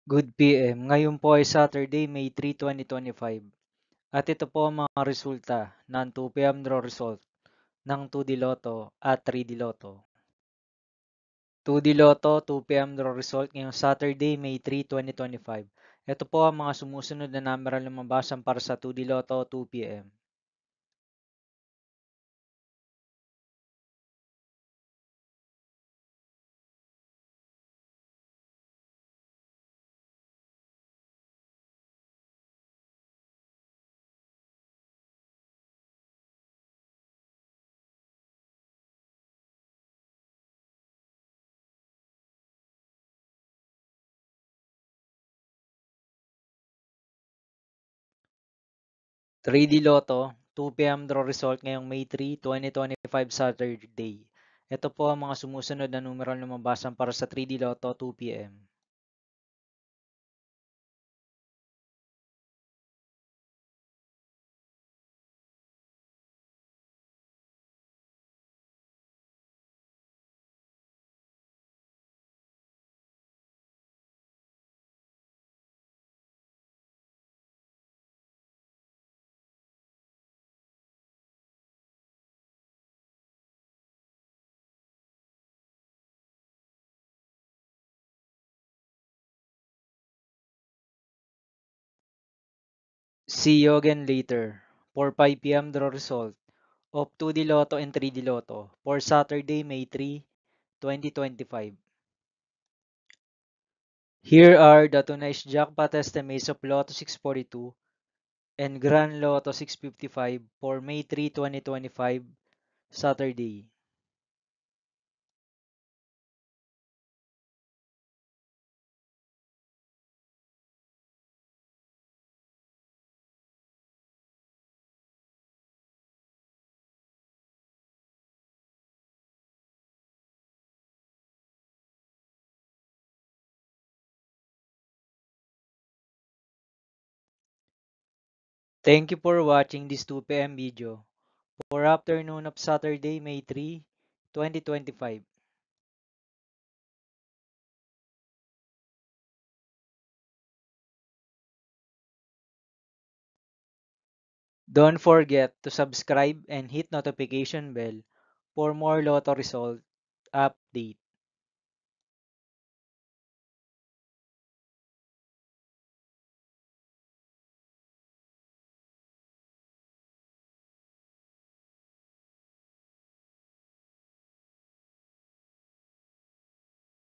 Good PM. Ngayon po ay Saturday, May 3, 2025. At ito po ang mga resulta ng 2 PM draw result ng 2D Lotto at 3D Lotto. 2D Lotto, 2 PM draw result ngayong Saturday, May 3, 2025. Ito po ang mga sumusunod na number ang lumabasan para sa 2D Lotto 2 PM. 3D Lotto, 2 PM draw result ngayong May 3, 2025 Saturday. Ito po ang mga sumusunod na numero ang lumabasan para sa 3D Lotto 2 PM. 'See you again later' for 5 PM draw result of 2D Lotto and 3D Lotto for Saturday, May 3, 2025. Here are the tonight's jackpot estimates of Lotto 642 and Grand Lotto 655 for May 3, 2025, Saturday. Thank you for watching this 2 PM video for afternoon of Saturday, May 3, 2025. Don't forget to subscribe and hit notification bell for more Lotto result update.